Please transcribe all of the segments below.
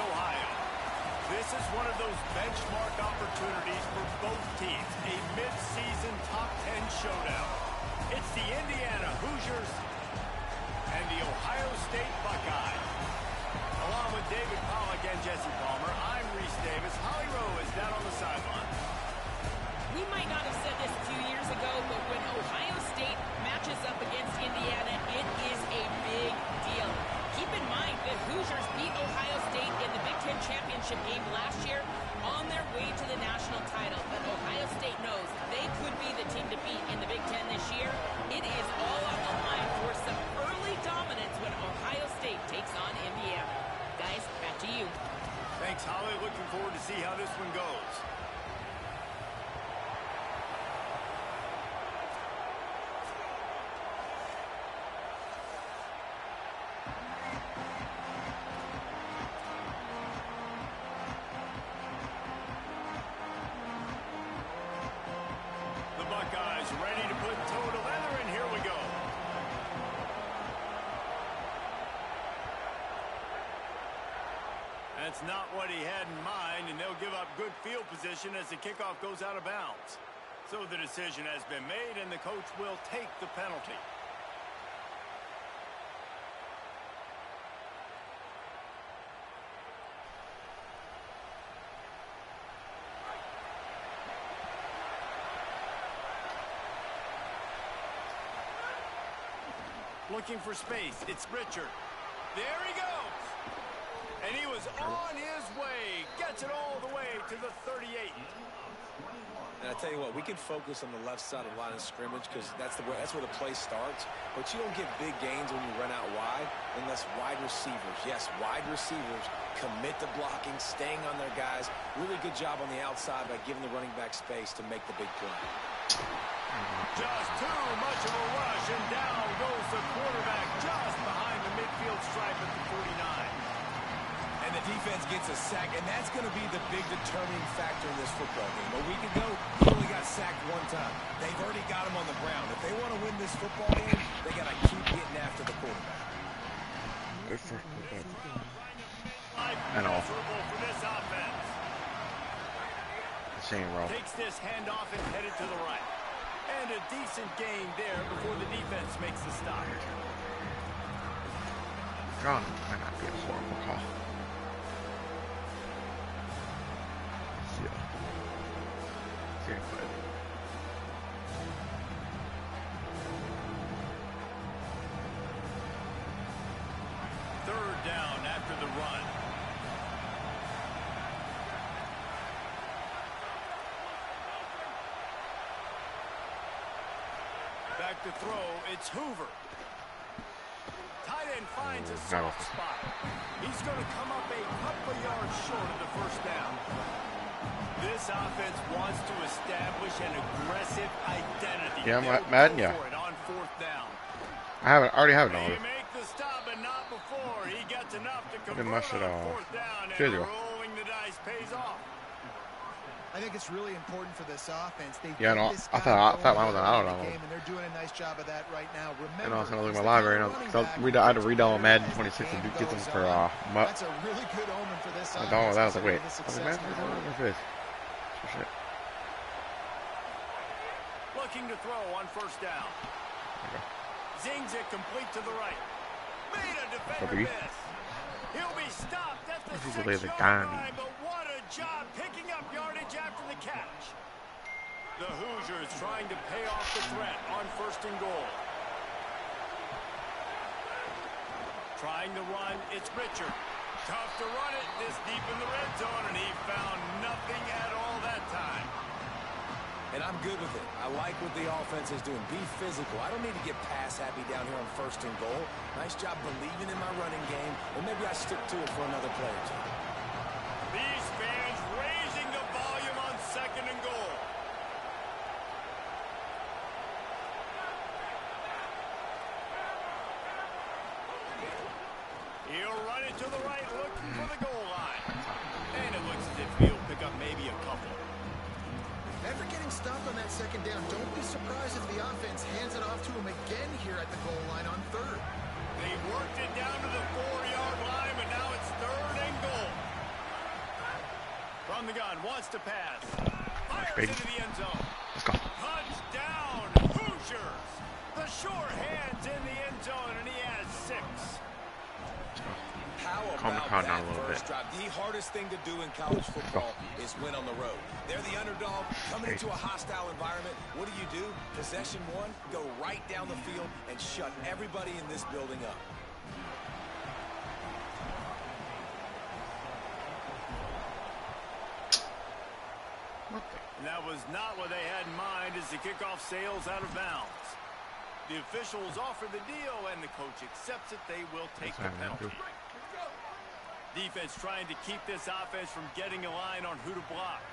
Ohio. This is one of those benchmark opportunities for both teams, a mid-season top 10 showdown. It's the Indiana Hoosiers and the Ohio State Buckeyes. Along with David Pollack and Jesse Palmer, I'm Reese Davis. Holly Rowe is down on the sideline. We might not have said this a few years ago, but when Ohio State matches up against Indiana, it is a big deal. Keep in mind that Hoosiers beat Ohio State in the Big Ten championship game last year on their way to the national title. But Ohio State knows they could be the team to beat in the Big Ten this year. It is all on the line for some early dominance when Ohio State takes on Indiana. Guys, back to you. Thanks, Holly. Looking forward to see how this one goes. Ready to put toe to leather, and here we go. That's not what he had in mind, and they'll give up good field position as the kickoff goes out of bounds. So the decision has been made, and the coach will take the penalty. Looking for space. It's Richard. There he goes. And he was on his way. Gets it all the way to the 38. And I tell you what, we can focus on the left side of the line of scrimmage because that's where the play starts. But you don't get big gains when you run out wide unless wide receivers, yes, wide receivers commit to blocking, staying on their guys. Really good job on the outside by giving the running back space to make the big play. Just too much of a rush, and down goes the quarterback just behind the midfield stripe at the 49. And the defense gets a sack, and that's going to be the big determining factor in this football game. A week ago, he only got sacked one time. They've already got him on the ground. If they want to win this football game, they got to keep getting after the quarterback. I know. Same row. Takes this handoff and headed to the right. And a decent gain there before the defense makes the stop. John might not be a horrible call. Yeah. Third down after the run. Back to throw, it's Hoover. Tight end finds a soft spot. He's going to come up a couple yards short of the first down. This offense wants to establish an aggressive identity. Yeah, Madden, yeah. On fourth down. I already have it on. They make the stop, but not before. He gets enough to convert on fourth down, and rolling the dice pays off. I think it's really important for this offense. Yeah, no, I thought mine was an auto download. And they're doing a nice job of that right now. And I was going to look at my library. And I had to redownload Madden 26 and get them for That's a really good omen for this offense. I downloaded that. I was like, wait. I was like, Madden, what's this? Shit. Looking to throw on first down. Zings it complete to the right. Made a defender miss. He'll be stopped at the 6-yard line, but what a job picking up yardage after the catch. The Hoosiers trying to pay off the threat on first and goal. Trying to run, it's Richard. Tough to run it this deep in the red zone, and he found nothing at all that time. And I'm good with it. I like what the offense is doing. Be physical. I don't need to get pass happy down here on first and goal. Nice job believing in my running game, and maybe I stick to it for another play or two. These fans raising the volume on second and goal. He'll run it to the right, looking for the goal line. And it looks as if he'll pick up maybe a couple. After getting stopped on that second down, don't be surprised if the offense hands it off to him again here at the goal line on third. They worked it down to the 4-yard line, but now it's third and goal. to pass. Fires baby. into the end zone. Let's go. Touchdown, Hoosiers. The sure hands in the end zone, and he has 6. How Calm the about crowd down that a little first bit. drive? The hardest thing to do in college football is win on the road. They're the underdog coming into a hostile environment. What do? Possession 1, go right down the field and shut everybody in this building up. And that was not what they had in mind as the kickoff sails out of bounds. The officials offer the deal, and the coach accepts it. They will take the penalty. Defense trying to keep this offense from getting a line on who to block.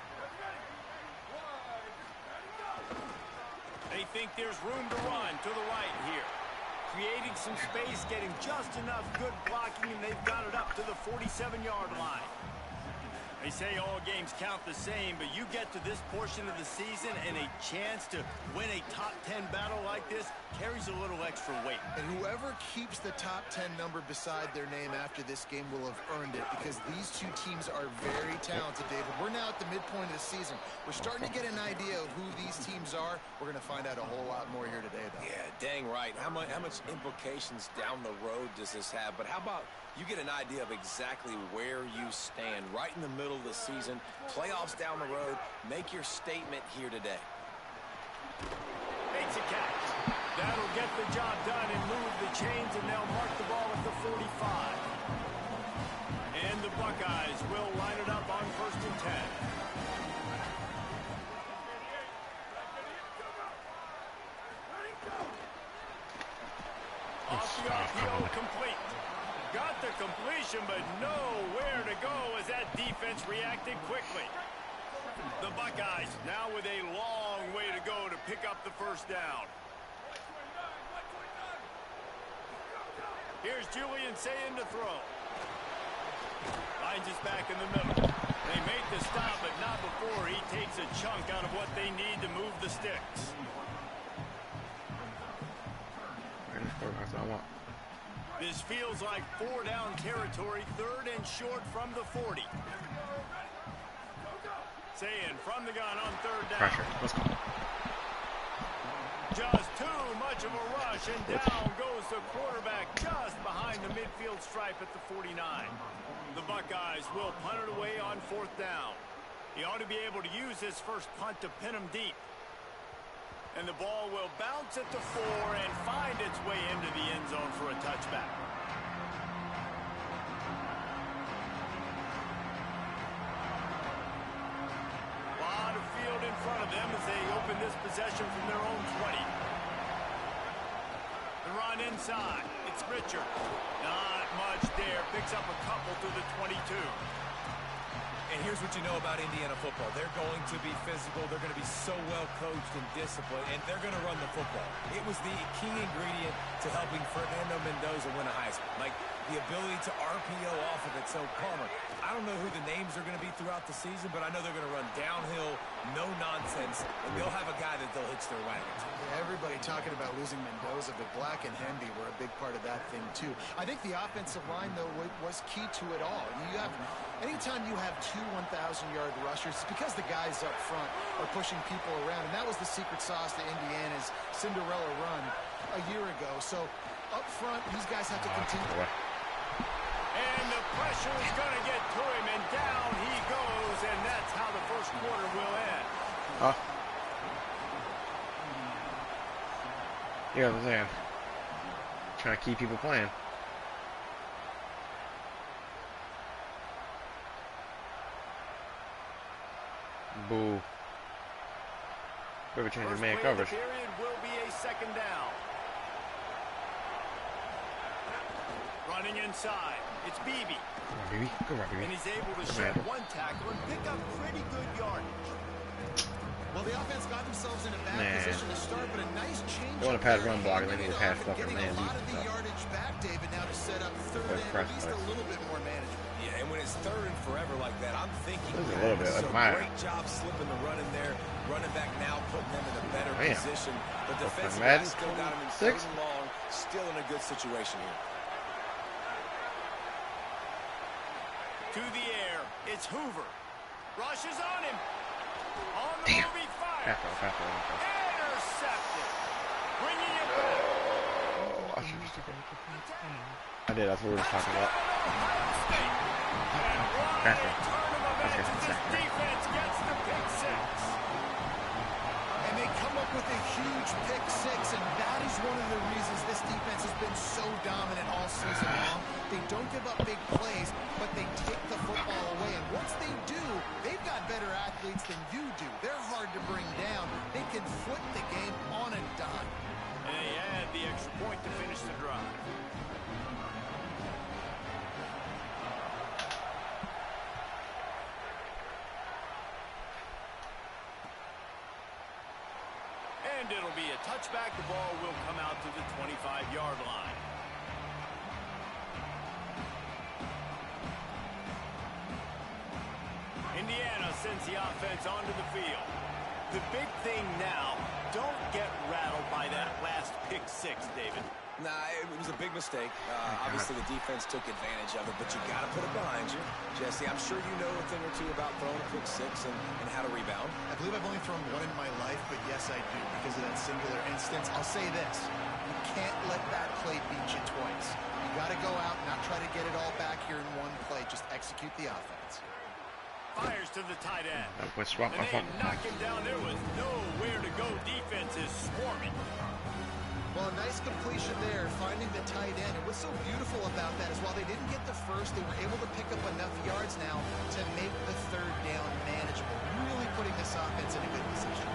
They think there's room to run to the right here. Creating some space, getting just enough good blocking, and they've got it up to the 47-yard line. They say all games count the same, but you get to this portion of the season and a chance to win a top 10 battle like this carries a little extra weight. And whoever keeps the top 10 number beside their name after this game will have earned it, because these two teams are very talented, David. We're now at the midpoint of the season. We're starting to get an idea of who these teams are. We're going to find out a whole lot more here today, though. Yeah, dang right. How much implications down the road does this have? But how about you get an idea of exactly where you stand right in the middle of the season, playoffs down the road, make your statement here today. Makes a catch. That'll get the job done and move the chains, and they'll mark the ball at the 45. And the Buckeyes will line it up on 1st and 10. Off the RPO, complete. Got the completion, but nowhere to go as that defense reacted quickly. The Buckeyes now with a long way to go to pick up the first down. Here's Julian saying to throw. Finds us back in the middle. They made the stop, but not before he takes a chunk out of what they need to move the sticks. That's what I want. This feels like 4-down territory, 3rd and short from the 40. Saying from the gun on 3rd down. Pressure. Let's go. Just too much of a rush, and down goes the quarterback just behind the midfield stripe at the 49. The Buckeyes will punt it away on 4th down. He ought to be able to use his first punt to pin him deep. And the ball will bounce at the 4 and find its way into the end zone for a touchback. A lot of field in front of them as they open this possession from their own 20. The run inside. It's Richard. Not much there. Picks up a couple to the 22. And here's what you know about Indiana football. They're going to be physical. They're going to be so well coached and disciplined, and they're going to run the football. It was the key ingredient to helping Fernando Mendoza win a Heisman, like the ability to RPO off of it. So, Palmer, I don't know who the names are going to be throughout the season, but I know they're going to run downhill, no nonsense, and they'll have a guy that they'll hitch their wagon to. Yeah, everybody talking about losing Mendoza, but Black and Hemby were a big part of that thing, too. I think the offensive line, though, was key to it all. Anytime you have two 1,000-yard rushers, it's because the guys up front are pushing people around, and that was the secret sauce to Indiana's Cinderella run a year ago. So up front, these guys have to continue. And the pressure is going to get to him, and down he goes, and that's how the first quarter will end. Yeah, I'm saying. Trying to keep people playing. Boo. Whoever changed his man coverage. The period will be a 2nd down. Running inside. It's Beebe. Come on, baby. Come on, baby. And he's able to shed one tackle and pick up pretty good yardage. Well, the offense got themselves in a bad position to start, but a nice change. They want to pass run block, and they need to pass fucking getting man. a lot of the yardage back, David, now to set up 3rd and at least a little bit more manageable. Yeah, and when it's 3rd and forever like that, I'm thinking a little bit like mine. Great job slipping the run in there. Running back now, putting them in a better position. But defensive Madden guys still got him in 3rd and long, still in a good situation here. To the air, it's Hoover. Rushes on him. On the move, he fires. Intercepted. Bringing it back. I did. That's what we were talking about. Defense gets the pick six. And they come up with a huge pick six, and that is one of the reasons this defense has been so dominant all season long. They don't give up big plays, but they take the football away. And once they do, they've got better athletes than you do. They're hard to bring down. They can flip the game on a dime. And they add the extra point to finish the drive. And it'll be a touchback. The ball will come out to the 25-yard line. Indiana sends the offense onto the field. The big thing now, don't get rattled by that last pick six, David. Nah, it was a big mistake. Obviously, the defense took advantage of it, but you got to put it behind you. Jesse, I'm sure you know a thing or two about throwing a pick six and how to rebound. I believe I've only thrown one in my life, but yes, I do because of that singular instance. I'll say this. You can't let that play beat you twice. You got to go out and not try to get it all back here in one play. Just execute the offense. Fires to the tight end. And they knock him down. There was nowhere to go. Defense is swarming. Well, a nice completion there, finding the tight end. And what's so beautiful about that is while they didn't get the first, they were able to pick up enough yards now to make the third down manageable. Really putting this offense in a good position.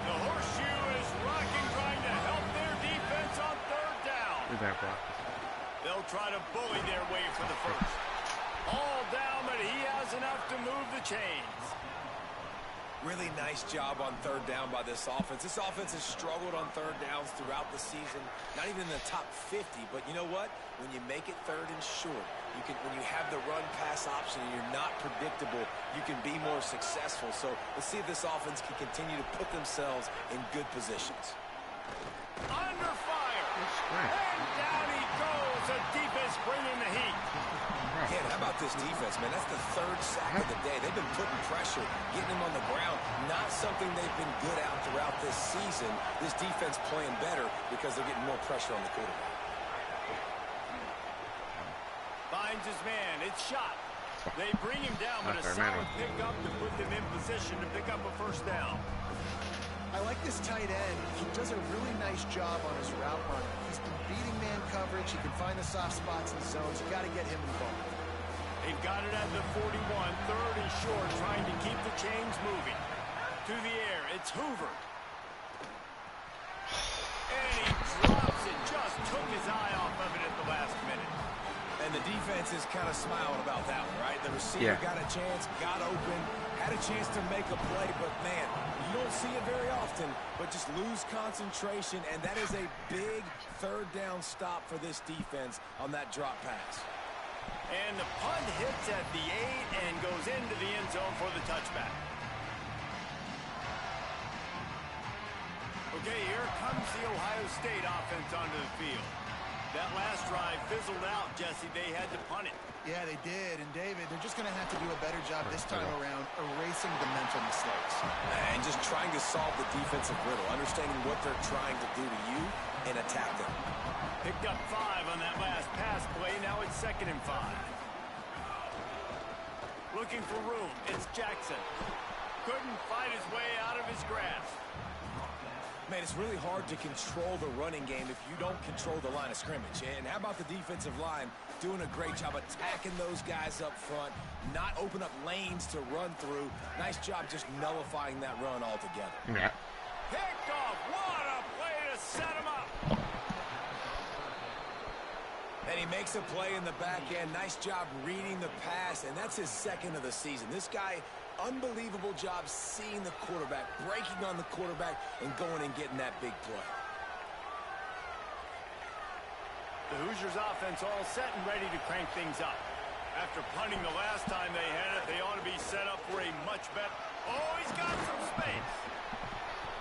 The horseshoe is rocking, trying to help their defense on third down. They'll try to bully their way for the first. All down, but he has enough to move the chains. Really nice job on third down by this offense. This offense has struggled on third downs throughout the season. Not even in the top 50, but you know what? When you make it third and short, when you have the run-pass option and you're not predictable, you can be more successful. So let's see if this offense can continue to put themselves in good positions. Under fire. And down he goes. The defense bringing the heat. Man, how about this defense, man? That's the third sack of the day. They've been putting pressure, getting him on the ground. Not something they've been good at throughout this season. This defense playing better because they're getting more pressure on the quarterback. Finds his man. It's shot. They bring him down, but a solid pickup to put them in position to pick up a first down. I like this tight end. He does a really nice job on his route run. He's been beating man coverage. He can find the soft spots in the zones. You got to get him involved. They've got it at the 41, third and short, trying to keep the chains moving. To the air, it's Hoover. And he drops it, just took his eye off of it at the last minute. And the defense is kind of smiling about that one, right? The receiver got a chance, got open, had a chance to make a play, but man, you don't see it very often, but just lose concentration, and that is a big third down stop for this defense on that drop pass. And the punt hits at the 8 and goes into the end zone for the touchback. Okay, here comes the Ohio State offense onto the field. That last drive fizzled out, Jesse. They had to punt it. Yeah, they did. And, David, they're just going to have to do a better job this time around erasing the mental mistakes. And just trying to solve the defensive riddle, understanding what they're trying to do to you and attack them. Picked up 5 on that last pass play. Now it's 2nd and 5. Looking for room. It's Jackson. Couldn't fight his way out of his grasp. Man, it's really hard to control the running game if you don't control the line of scrimmage. And how about the defensive line doing a great job attacking those guys up front, not open up lanes to run through. Nice job just nullifying that run altogether. Yeah. Picked off. What a play to set him up. And he makes a play in the back end. Nice job reading the pass, and that's his 2nd of the season. This guy, unbelievable job seeing the quarterback, breaking on the quarterback, and going and getting that big play. The Hoosiers offense all set and ready to crank things up. After punting the last time they had it, they ought to be set up for a much better. Oh, he's got some space.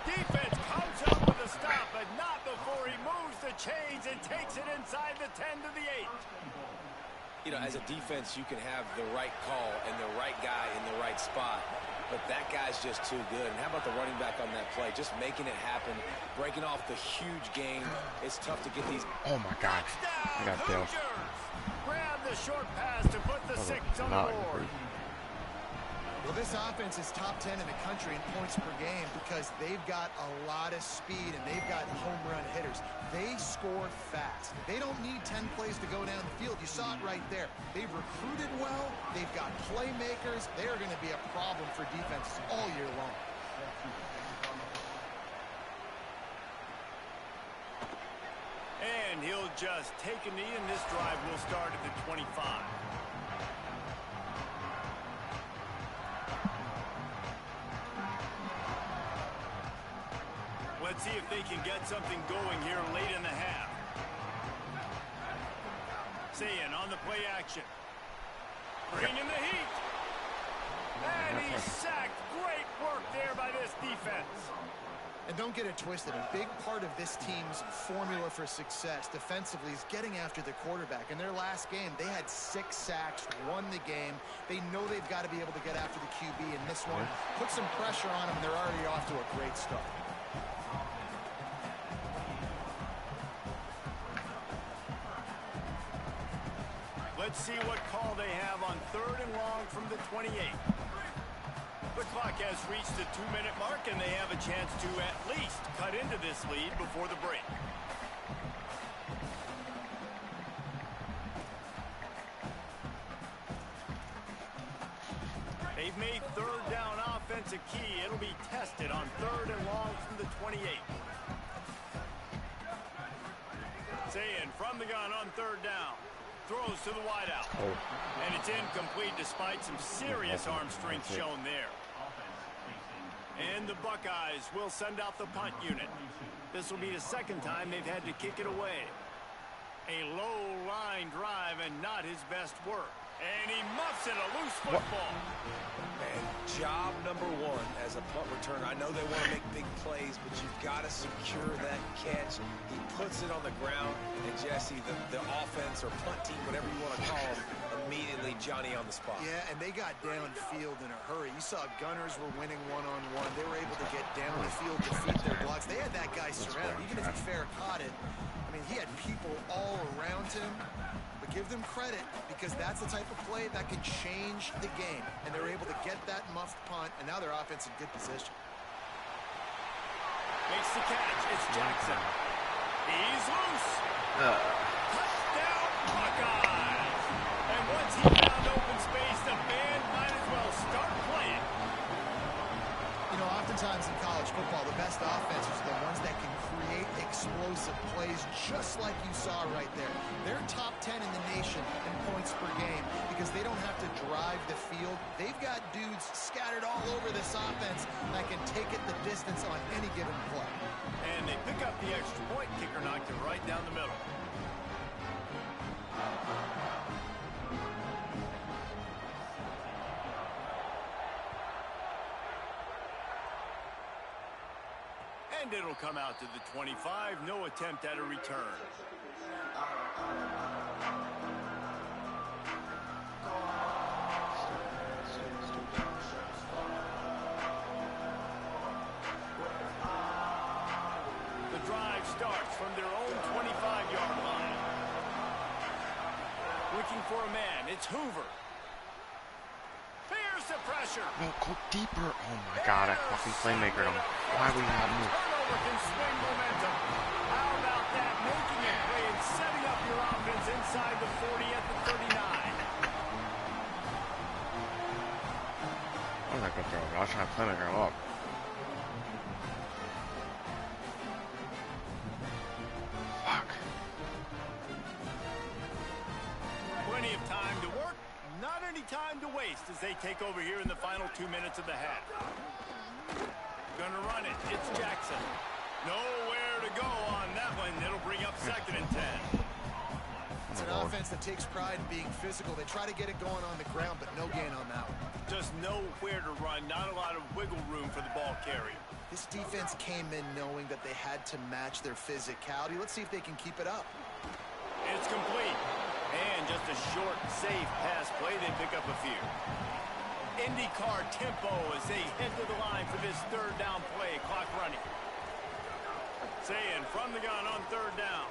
Defense comes up with a stop, but not before he moves the chains and takes it inside the 10 to the 8. You know, as a defense, you can have the right call and the right guy in the right spot, but that guy's just too good. And how about the running back on that play? Just making it happen, breaking off the huge gain. It's tough to get these. Oh my God. I got Dale. Grab the short pass to put the 6 on the board. Well, this offense is top 10 in the country in points per game because they've got a lot of speed and they've got home run hitters. They score fast. They don't need 10 plays to go down the field. You saw it right there. They've recruited well. They've got playmakers. They are going to be a problem for defenses all year long. And he'll just take a knee, and this drive will start at the 25. Let's see if they can get something going here late in the half. Sayin on the play action. Bringing the heat. And he's sacked. Great work there by this defense. And don't get it twisted. A big part of this team's formula for success defensively is getting after the quarterback. In their last game, they had 6 sacks, won the game. They know they've got to be able to get after the QB in this one. Put some pressure on them, and they're already off to a great start. Let's see what call they have on 3rd and long from the 28. The clock has reached the 2-minute mark, and they have a chance to at least cut into this lead before the break. They've made 3rd down offense a key. It'll be tested on 3rd and long from the 28. Sayin from the gun on 3rd down. Throws to the wideout. And it's incomplete despite some serious arm strength shown there. And the Buckeyes will send out the punt unit. This will be the 2nd time they've had to kick it away. A low line drive and not his best work. And he muffs it, a loose football. And job number 1 as a punt returner. I know they want to make big plays, but you've got to secure that catch. He puts it on the ground, and Jesse, the offense or punt team, whatever you want to call them, immediately Johnny on the spot. Yeah, and they got downfield in a hurry. You saw gunners were winning one-on-one. They were able to get down the field, defeat their blocks. They had that guy surrounded. Even if Fair caught it, I mean, he had people all around him. But give them credit because that's the type of play that can change the game. And they're able to get that muffed punt, and now their offense in good position. Makes the catch. It's Jackson. He's loose. Touchdown, Buckeyes. And once he found open space, the band might as well start playing. You know, oftentimes in college football, the best offenses are the ones that can create explosive plays just like you saw right there. They're top 10 in the nation in points per game because they don't have to drive the field. They've got dudes scattered all over this offense that can take it the distance on any given play. And they pick up the extra point. Kicker knocked it right down the middle. And it'll come out to the 25. No attempt at a return. The drive starts from their own 25-yard line. Looking for a man. It's Hoover. Here's the pressure. No, go deeper. Oh my God, I fucking playmaker him. Why would you not move? Turnover can swing momentum. How about that? Making a play and setting up your offense inside the 40 at the 39. I'm not gonna throw it. I was trying to playmaker him up. Fuck. Plenty of time to work. Not any time to waste as they take over here in the final 2 minutes of the half. Gonna run it. It's Jackson. Nowhere to go on that one. It'll bring up 2nd and 10. It's an offense that takes pride in being physical. They try to get it going on the ground, but no gain on that one. Just nowhere to run. Not a lot of wiggle room for the ball carrier. This defense came in knowing that they had to match their physicality. Let's see if they can keep it up. It's complete. And just a a short, safe pass play. They pick up a few. IndyCar tempo as they head to the line for this third down play. Clock running. Saying from the gun on third down.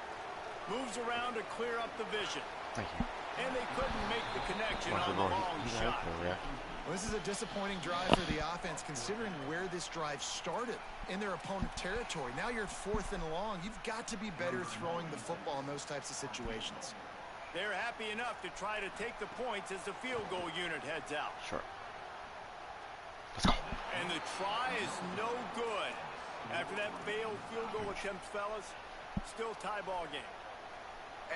Moves around to clear up the vision. Thank you. And they couldn't make the connection on the long shot. Well, this is a disappointing drive for the offense, considering where this drive started in their opponent territory. Now you're at 4th and long. You've got to be better throwing the football in those types of situations. They're happy enough to try to take the points as the field goal unit heads out. Sure. Let's go. And the try is no good. After that failed field goal attempt, fellas, still tie ball game.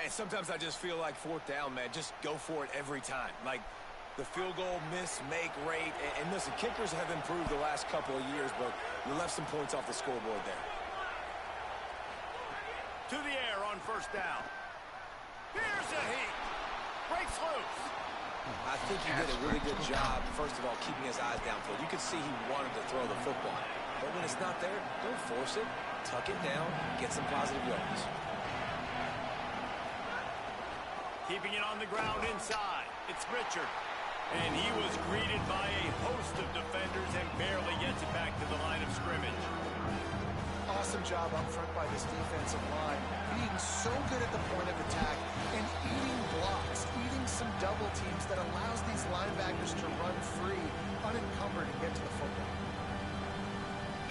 And sometimes I just feel like 4th down, man. Just go for it every time. Like the field goal miss, make rate. And listen, kickers have improved the last couple of years, but you left some points off the scoreboard there. To the air on first down. Here's a heat. Breaks loose. I think he did a really good job, first of all, keeping his eyes downfield. You could see he wanted to throw the football. But when it's not there, don't force it. Tuck it down. Get some positive yards. Keeping it on the ground inside. It's Richard. And he was greeted by a host of defenders and barely gets it back to the line of scrimmage. Awesome job up front by this defensive line. Being so good at the point of attack and eating blocks, eating some double teams that allows these linebackers to run free, unencumbered, and get to the football.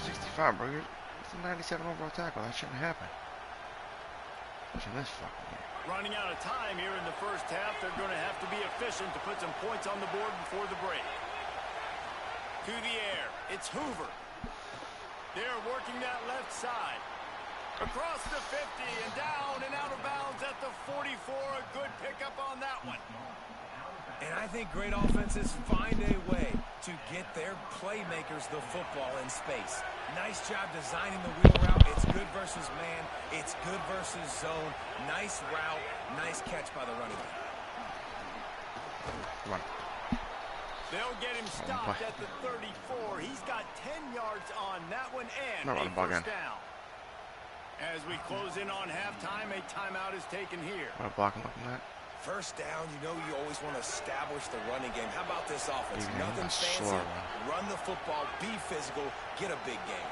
65, bro. It's a 97 overall tackle. That shouldn't happen. Watching this fucking game. Running out of time here in the first half. They're going to have to be efficient to put some points on the board before the break. To the air. It's Hoover. They're working that left side. Across the 50 and down and out of bounds at the 44. A good pickup on that one. And I think great offenses find a way to get their playmakers the football in space. Nice job designing the wheel route. It's good versus man. It's good versus zone. Nice route. Nice catch by the running back. Come on. They'll get him stopped at the 34. He's got 10 yards on that one and a first down. As we close in on halftime, a timeout is taken here. Want to block him up on that? First down, you know you always want to establish the running game. How about this offense? Nothing fancy. Run the football, be physical, get a big game.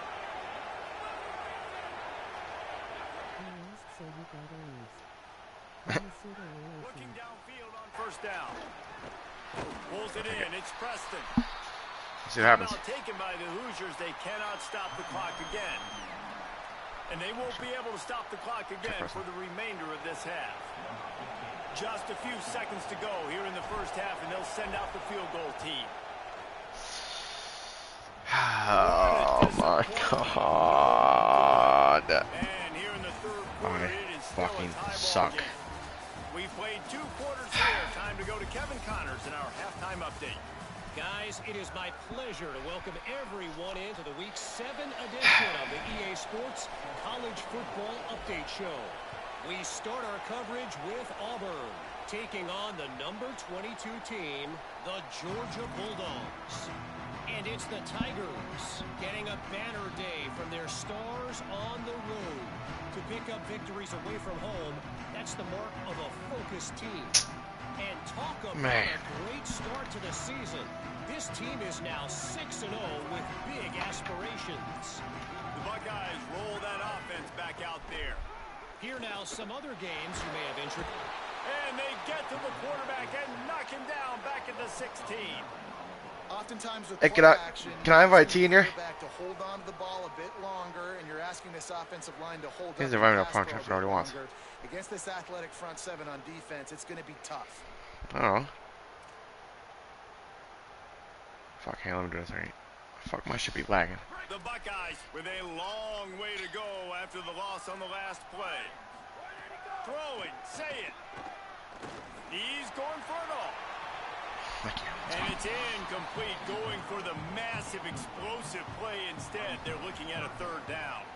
Looking downfield on first down. Pulls it in. It's Preston. See what happens. Taken by the Hoosiers. They cannot stop the clock again. And they won't be able to stop the clock again for the remainder of this half. Just a few seconds to go here in the first half, and they'll send out the field goal team. Oh my God. And here in the third quarter, it is still fucking a tie ball suck. game. We've played 2 quarters here. Time to go to Kevin Connors in our halftime update. Guys, it is my pleasure to welcome everyone into the Week 7 edition of the EA Sports College Football Update Show. We start our coverage with Auburn, taking on the number 22 team, the Georgia Bulldogs. And it's the Tigers getting a banner day from their stars on the road. To pick up victories away from home, that's the mark of a focused team. And talk about a great start to the season. This team is now 6-0 with big aspirations. The Buckeyes roll that offense back out there. Here now some other games you may have interest. And they get to the quarterback and knock him down back at the 16. Oftentimes with Hey, action, can I invite T in here? Back to hold on to the ball a bit longer, and you're asking this offensive line to hold He's up inviting the up front, pass that's what he wants. longer. Against this athletic front 7 on defense, it's going to be tough. Oh. Fuck, hey, let me do this right. Fuck, my shit be lagging. The Buckeyes with a long way to go after the loss on the last play. Throwing, say it. He's going for it all. Thank you. And it's incomplete, going for the massive explosive play instead. They're looking at a third down.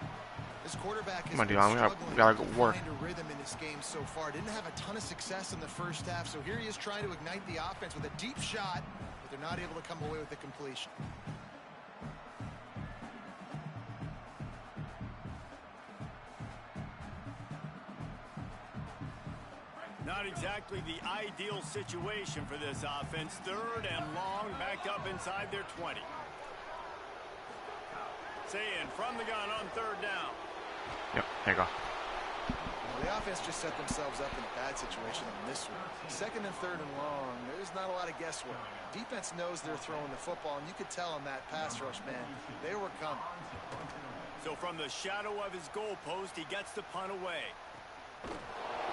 This quarterback has Come on, been Dion, struggling we gotta to go work. find a rhythm in this game so far. Didn't have a ton of success in the first half, so here he is trying to ignite the offense with a deep shot, but they're not able to come away with the completion. not exactly the ideal situation for this offense. 3rd and long, backed up inside their 20. Saying from the gun on 3rd down. Yep, there you go. Well, the offense just set themselves up in a bad situation on this one. 2nd and 3rd and long, there's not a lot of guesswork. Defense knows they're throwing the football, and you could tell on that pass rush, man, they were coming. So from the shadow of his goal post, he gets the punt away.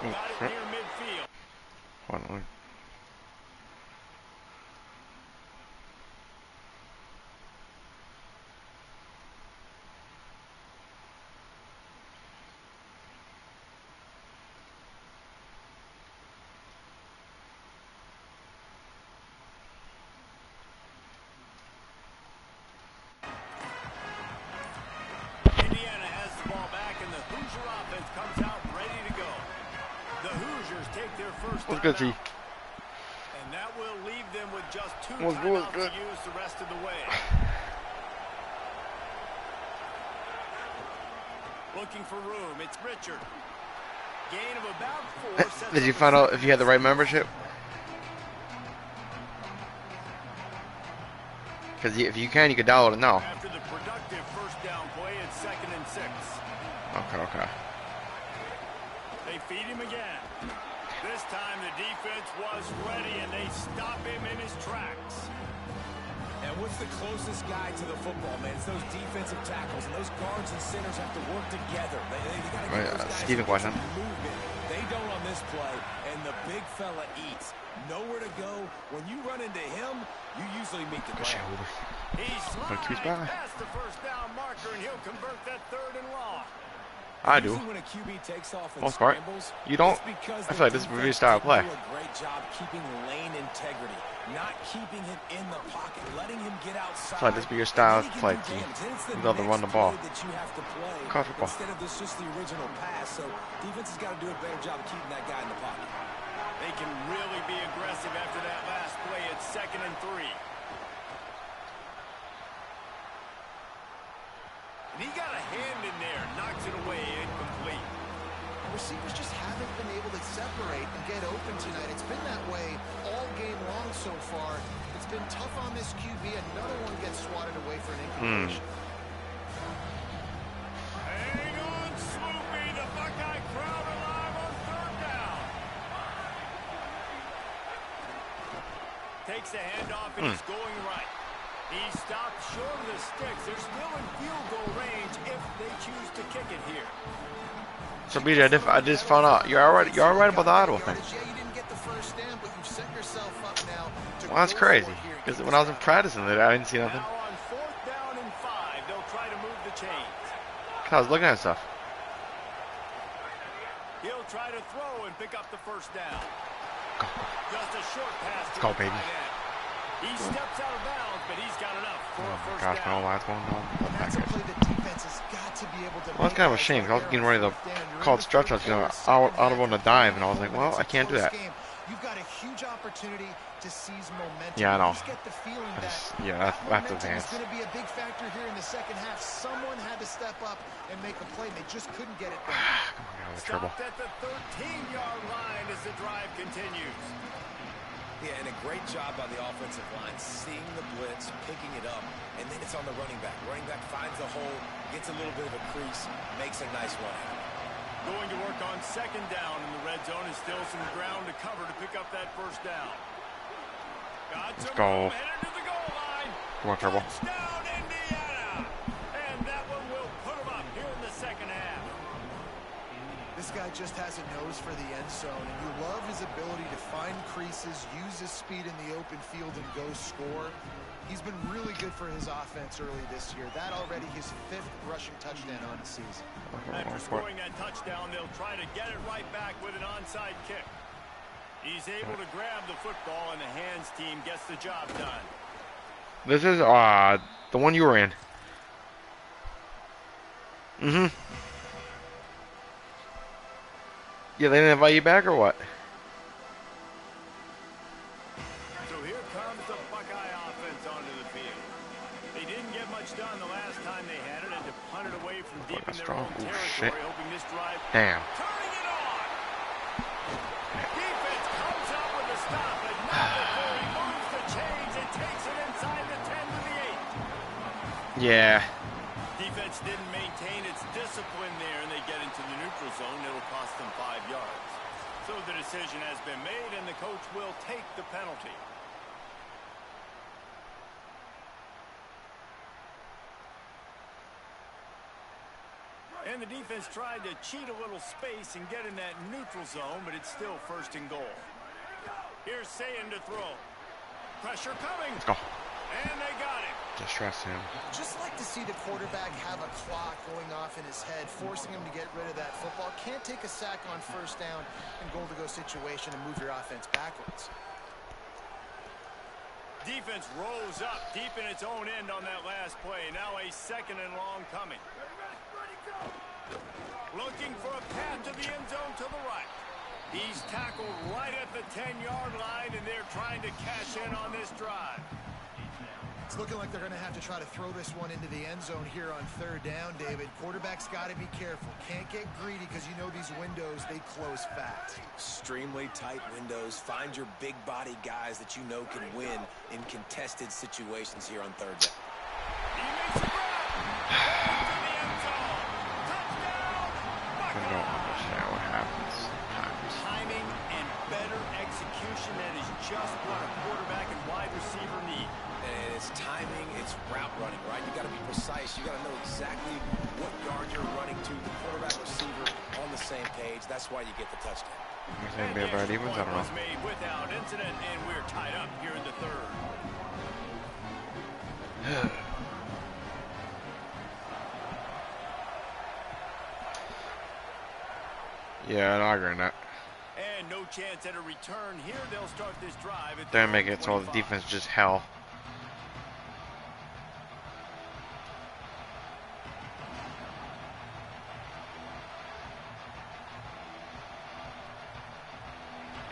Oh, Got it near midfield. Hold on. Indiana has the ball back, and the Hoosier offense comes out ready to go. The Hoosiers take their first What's time good, T? out. And that will leave them with just 2 What's timeouts good? to use the rest of the way. Looking for room. It's Richard. Gain of about 4. Sets Did you up find a out if you had the right membership? Because if you can, you can download it now. After the productive first down play, it's 2nd and 6. Okay. They feed him again. This time the defense was ready, and they stop him in his tracks. And what's the closest guy to the football, man? It's those defensive tackles, and those guards and centers have to work together. They got to get those guys Steven question. movement. They don't on this play, and the big fella eats. Nowhere to go. When you run into him, you usually meet the ground. He slides past the first down marker, and he'll convert that 3rd and long. I do. When a QB takes off and Most part. scrambles, You don't. it's because I feel like this is a review style defense play. didn't do a great job keeping lane integrity, not keeping him in the pocket, letting him get outside. I feel like this be your style And then he play, can T. do damage. And it's You love to run the next ball. play that you have to play College football. instead of this just the original pass. So defense has got to do a better job of keeping that guy in the pocket. They can really be aggressive after that last play. It's 2nd and 3. And he got a hand in there, knocks it away, incomplete. Receivers just haven't been able to separate and get open tonight. It's been that way all game long so far. It's been tough on this QB. Another one gets swatted away for an incompletion. Hang on, Swoopy. The Buckeye crowd alive on 3rd down. Takes a handoff, and he's going right. He stopped short of the sticks. They're still in field goal range if they choose to kick it here. So, BJ, I just found out you're all right about the Ottawa thing. Well, that's crazy. Because when I was in practicing it, I didn't see nothing. Now on 4th down and 5, they'll try to move the chains. I was looking at stuff. He'll try to throw and pick up the first down. Go. Just a short pass. Let's go, baby. He steps out of bounds, but he's got enough for a first Gosh, down. man, what's going on? That's a play the defense has got to be able to. Well, that's kind of a shame. 'Cause I was getting ready to call it stretch outs, out of on a dive, and I was like, well, I can't do that. You've got a huge opportunity to seize momentum. Yeah, I know. Just get the feeling that That's momentum advanced. is going to be a big factor here in the second half. Someone had to step up and make a play, and they just couldn't get it done. Trouble. Stopped at the 13-yard line as the drive continues. Yeah, and a great job by the offensive line, seeing the blitz, picking it up, and then it's on the running back. Running back finds a hole, gets a little bit of a crease, makes a nice run. Going to work on 2nd down in the red zone, is still some ground to cover to pick up that first down. Let's go. Headed to the goal line. Come on, Turbo. Touchdown, Indiana. And that one will put them up here in the second half. This guy just has a nose for the end zone, and you love his ability to find creases, use his speed in the open field, and go score. He's been really good for his offense early this year. That already his 5th rushing touchdown on the season. After scoring that touchdown, they'll try to get it right back with an onside kick. He's able to grab the football, and the hands team gets the job done. This is the one you were in. Yeah, they didn't invite you back or what? So here comes the Buckeye offense onto the field. They didn't get much done the last time they had it, and to punt it away from deep in their own territory, hoping this drive. Damn. Turning it on. Defense Yeah. Defense didn't maintain its discipline there, and they get into the neutral zone. It'll cost them 5 yards. So the decision has been made, and the coach will take the penalty. And the defense tried to cheat a little space and get in that neutral zone, but it's still 1st and goal. Here's Sayin to throw. Pressure coming. Let's go. And they got it. Distress him. Just like to see the quarterback have a clock going off in his head, forcing him to get rid of that football. Can't take a sack on 1st down and goal-to-go situation and move your offense backwards. Defense rose up deep in its own end on that last play. Now a 2nd and long coming. Looking for a path to the end zone to the right. He's tackled right at the 10-yard line, and they're trying to cash in on this drive. It's looking like they're going to have to try to throw this one into the end zone here on 3rd down, David. Quarterback's got to be careful. Can't get greedy because you know these windows, they close fast. Extremely tight windows. Find your big body guys that you know can win in contested situations here on 3rd down. He makes a grab. To the end zone. Touchdown. I don't understand what happens sometimes. Timing and better execution, that is just what a quarterback and wide receiver need. And it's timing, it's route running, right? You got to be precise. You got to know exactly what yard you're running to. The quarterback receiver on the same page. That's why you get the touchdown. Is that gonna be a bad defense? I don't know. Was made without incident, and we're tied up here in the 3rd. Yeah, I agree on that. And no chance at a return here. They'll start this drive at Don't make it so the defense is just hell.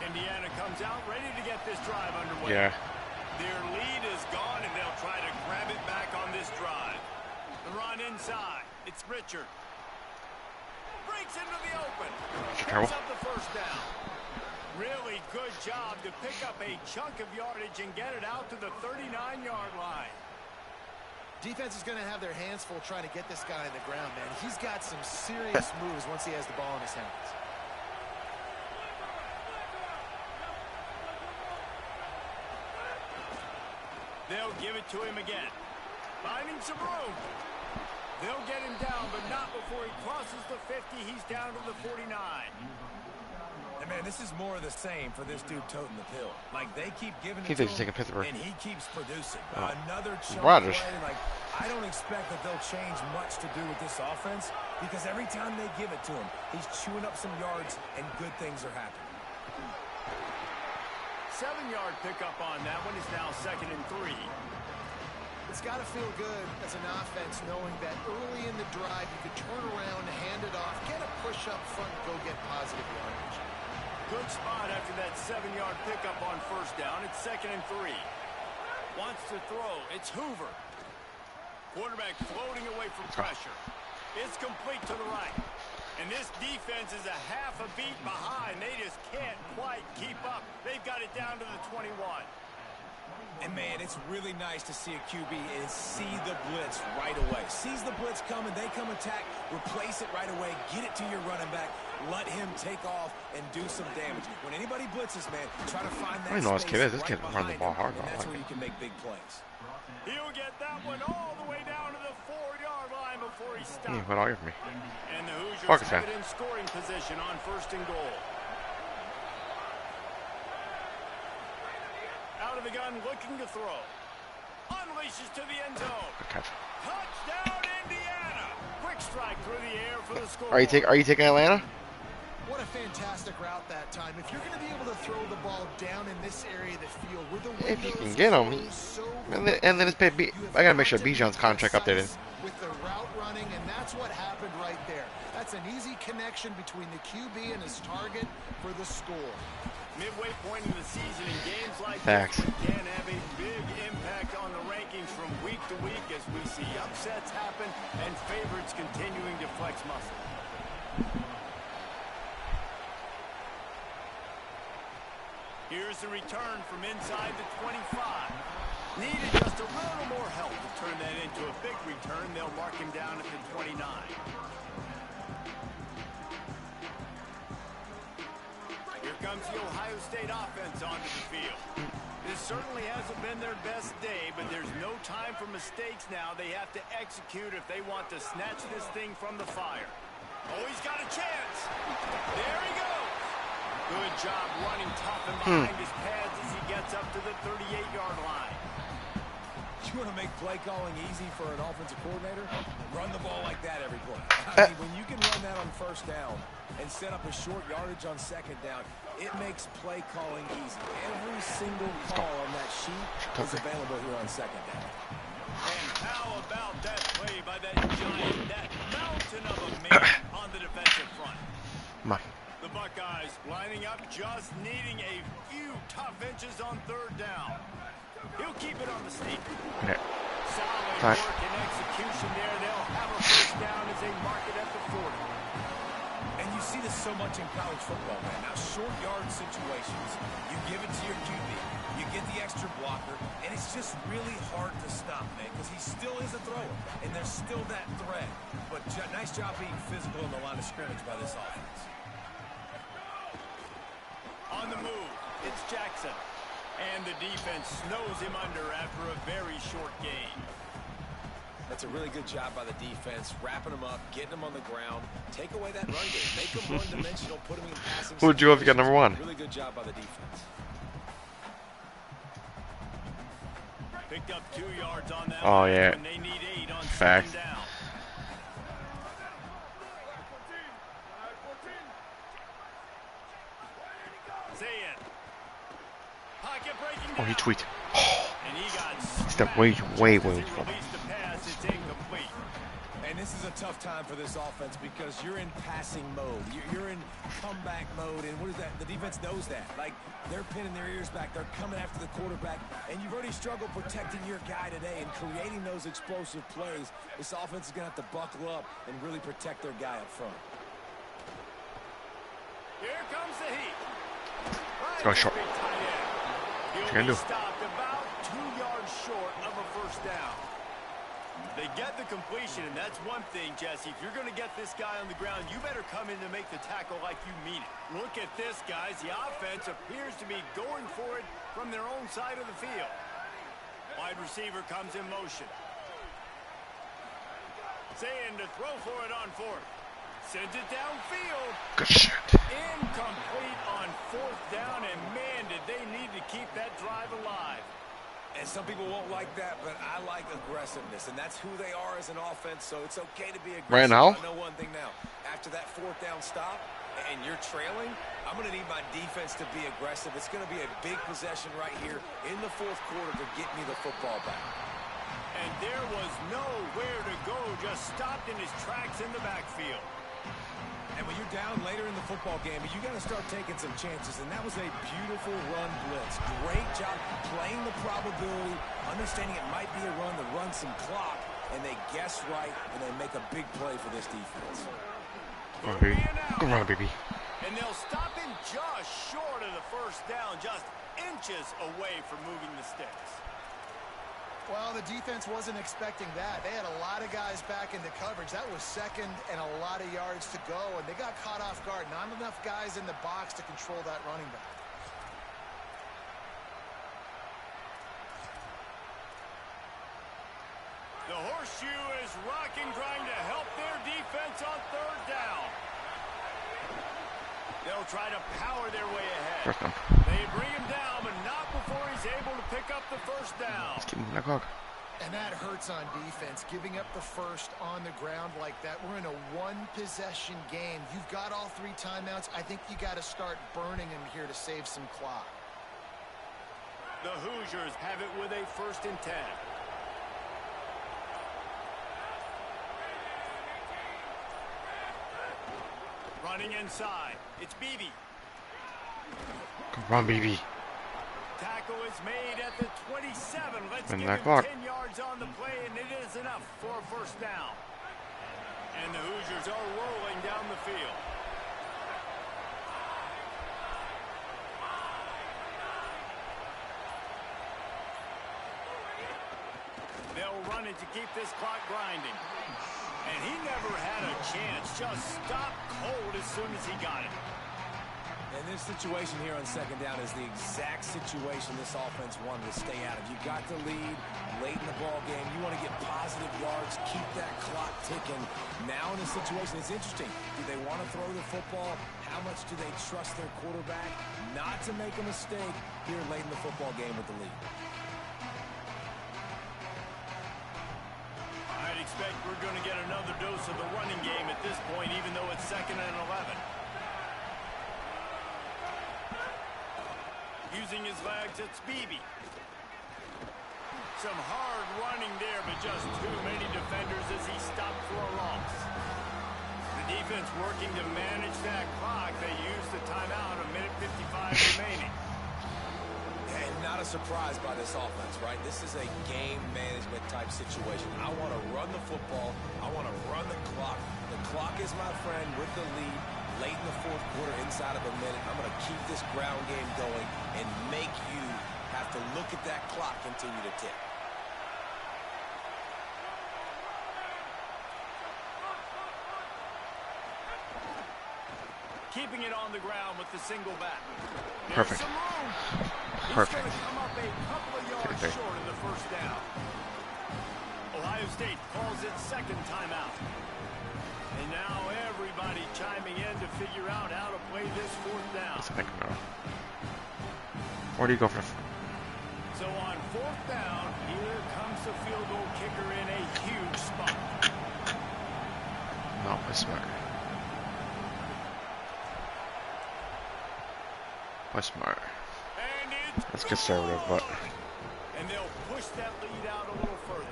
Indiana comes out ready to get this drive underway. Yeah. Their lead is gone, and they'll try to grab it back on this drive. The run inside. It's Richard. Breaks into the open. Picks up the 1st down. Really good job to pick up a chunk of yardage and get it out to the 39-yard line. Defense is going to have their hands full trying to get this guy on the ground, man. He's got some serious moves once he has the ball in his hands. They'll give it to him again. Finding some room. They'll get him down, but not before he crosses the 50. He's down to the 49. And man, this is more of the same for this dude toting the pill. Like, they keep giving it He to thinks him, he's taking Pittsburgh. and he keeps producing. Oh. Another chunk Rodgers. play. Like, I don't expect that they'll change much to do with this offense, because every time they give it to him, he's chewing up some yards, and good things are happening. 7-yard pickup on that one. Is now 2nd and 3. It's got to feel good as an offense knowing that early in the drive you could turn around, hand it off, get a push up front, go get positive yardage. Good spot after that 7-yard pickup on 1st down. It's 2nd and 3. Wants to throw. It's Hoover. Quarterback floating away from pressure. It's complete to the right. And this defense is a half a beat behind. They just can't quite keep up. They've got it down to the 21. And, man, it's really nice to see a QB and see the blitz right away. Sees the blitz coming, they come attack, replace it right away, get it to your running back, let him take off and do some damage. When anybody blitzes, man, try to find that I don't know this space kid is. This right kid runs the ball behind hard. him, and I that's like where it. you can make big plays. He'll get that one all the way down to the 4-yard line before he stops. Yeah, what all give me? And the Hoosiers Fuck have that. it in scoring position on 1st and goal. Out of the gun, looking to throw. Unleashes to the end zone. Okay. Touchdown, Indiana! Quick strike through the air for the score. Are you taking Atlanta? What a fantastic route that time. If you're going to be able to throw the ball down in this area of the field where the If you windows can get him, close so and then it's paid. I gotta make sure Bijan's contract updated. with the route running, and that's what happened right there. That's an easy connection between the QB and his target for the score. Midway point in the season, in games like Facts. this can have a big impact on the rankings from week to week as we see upsets happen and favorites continuing to flex muscle. Here's the return from inside the 25. Needed just a little more help to turn that into a big return. They'll mark him down at the 29. Here comes the Ohio State offense onto the field. This certainly hasn't been their best day, but there's no time for mistakes now. They have to execute if they want to snatch this thing from the fire. Oh, he's got a chance. There he goes. Good job running tough and behind his pads as he gets up to the 38-yard line. You want to make play calling easy for an offensive coordinator? Run the ball like that every play. I mean, when you can run that on first down and set up a short yardage on second down, it makes play calling easy. Every single call on that sheet is available here on second down. And how about that play by that giant, that mountain of a man on the defensive front? Come on. The Buckeyes lining up, just needing a few tough inches on third down. He'll keep it on the sneak. Okay. Solid Flash. work and execution there. They'll have a first down as they mark it at the 40. And you see this so much in college football, man. Now, short yard situations, you give it to your QB, you get the extra blocker, and it's just really hard to stop, man, because he still is a thrower, and there's still that threat. But nice job being physical in the line of scrimmage by this offense. On the move, it's Jackson. And the defense snows him under after a very short gain. That's a really good job by the defense, wrapping him up, getting him on the ground, take away that run game, make him one-dimensional, put him in passing. Who would you have got number one? Really good job by the defense. Picked up 2 yards on that. Oh, yeah. When they need 8 on Fact. second down. Oh, he tweet. And he got Step way. released the pass. It's incomplete. And this is a tough time for this offense because you're in passing mode. You're in comeback mode, and what is that? The defense knows that. Like, they're pinning their ears back. They're coming after the quarterback, and you've already struggled protecting your guy today and creating those explosive plays. This offense is going to have to buckle up and really protect their guy up front. Here comes the heat. Go short. He'll be stopped about 2 yards short of a first down. They get the completion, and that's one thing, Jesse. If you're going to get this guy on the ground, you better come in to make the tackle like you mean it. Look at this, guys. The offense appears to be going for it from their own side of the field. Wide receiver comes in motion. Saying to throw for it on fourth. Sends it downfield. Good shit. Incomplete on fourth down, and man, did they need to keep that drive alive. And some people won't like that, but I like aggressiveness, and that's who they are as an offense, so it's okay to be aggressive. Right now? I know one thing now. After that fourth down stop, and you're trailing, I'm going to need my defense to be aggressive. It's going to be a big possession right here in the fourth quarter to get me the football back. And there was nowhere to go, just stopped in his tracks in the backfield. And when you're down later in the football game, you got to start taking some chances, and that was a beautiful run blitz. Great job playing the probability, understanding it might be a run to run some clock, and they guess right, and they make a big play for this defense. Come on, baby. Come on, baby. And they'll stop him just short of the first down, just inches away from moving the sticks. Well, the defense wasn't expecting that. They had a lot of guys back into coverage. That was second and a lot of yards to go, and they got caught off guard. Not enough guys in the box to control that running back. The horseshoe is rocking, trying to help their defense on third down. They'll try to power their way ahead. First down. They bring him down, but not before he's able to pick up the first down. Let's keep moving that clock. And that hurts on defense, giving up the first on the ground like that. We're in a one-possession game. You've got all 3 timeouts. I think you got to start burning them here to save some clock. The Hoosiers have it with a 1st and 10. Running inside. It's Beebe. Come on, baby. Tackle is made at the 27. Let's And give that him clock. 10 yards on the play, and it is enough for a first down. And the Hoosiers are rolling down the field. They'll run it to keep this clock grinding. And he never had a chance. Just stopped cold as soon as he got it. And this situation here on second down is the exact situation this offense wanted to stay out of. You got the lead late in the ball game. You want to get positive yards, keep that clock ticking. Now in this situation, it's interesting. Do they want to throw the football? How much do they trust their quarterback not to make a mistake here late in the football game with the lead? I'd expect we're going to get another dose of the running game at this point, even though it's 2nd and 11. Using his legs, it's Beebe. Some hard running there, but just too many defenders as he stopped for a loss. The defense working to manage that clock. They used the timeout, 1:55 remaining. And not a surprise by this offense, right? This is a game management type situation. I want to run the football. I want to run the clock. The clock is my friend with the lead. Late in the fourth quarter, inside of a minute, I'm going to keep this ground game going and make you have to look at that clock continue to tick. Keeping it on the ground with the single back. Perfect. Perfect. He's going to come up a couple of yards short in the first down. Ohio State calls its second timeout. And now everybody chiming in to figure out how to play this fourth down. Where do you go for? So on fourth down, here comes the field goal kicker in a huge spot. Not my smart. My smart. That's conservative, but. And they'll push that lead out a little further.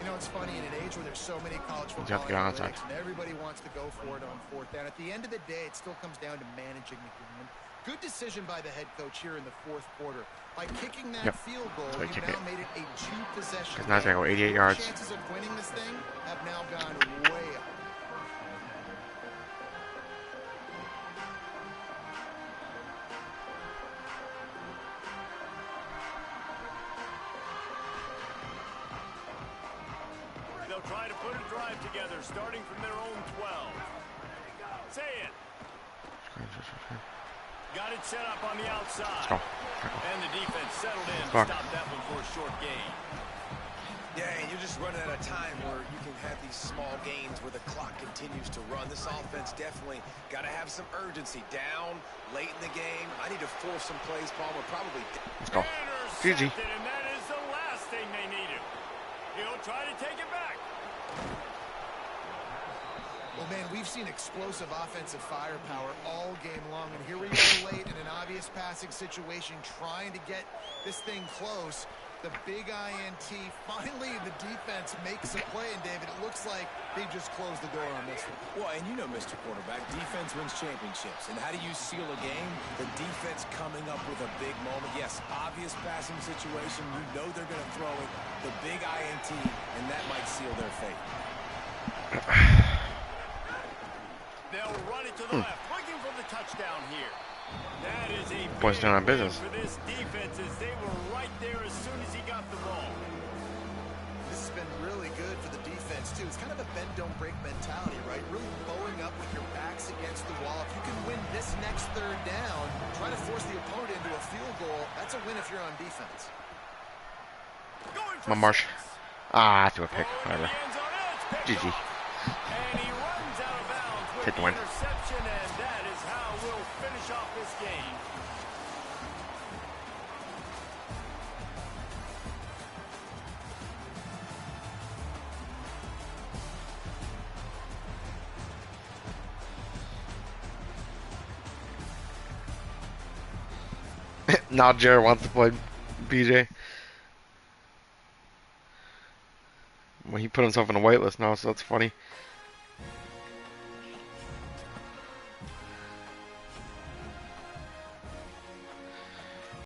You know, it's funny, in an age where there's so many college football analytics and everybody wants to go for it on fourth down, at the end of the day, it still comes down to managing the game. Good decision by the head coach here in the fourth quarter. By kicking that field goal, you've now made it a two-possession game. Now it's going to go 88 yards. Chances of winning this thing have now gone way up. Try to put a drive together, starting from their own 12. Say it. Got it set up on the outside. And the defense settled in to stop that one for a short gain. Yeah, and you're just running out of time where you can have these small gains where the clock continues to run. This offense definitely got to have some urgency. Down, late in the game. I need to force some plays, Palmer. Probably. Let's go. GG. And that is the last thing they needed. He'll try to take it back. Well, man, we've seen explosive offensive firepower all game long, and here we are late in an obvious passing situation, trying to get this thing close. The big INT, finally the defense makes a play, and David, it looks like they just closed the door on this one. Well, and you know, Mr. Quarterback, defense wins championships. And how do you seal a game? The defense coming up with a big moment. Yes, obvious passing situation. You know they're going to throw it. The big INT, and that might seal their fate. They'll run it to the left, looking for the touchdown here. That is a Boys doing on business. For this defense, as they were right there as soon as he got the ball. This has been really good for the defense, too. It's kind of a bend-don't-break mentality, right? Really bowing up with your backs against the wall. If you can win this next third down, try to force the opponent into a field goal, that's a win if you're on defense. My marsh. Ah, I threw a pick. Whatever. GG. And he runs out of bounds with the interception, and that is how we'll finish off this game. Now Jared wants to play BJ. Well, he put himself on a whitelist now, so that's funny.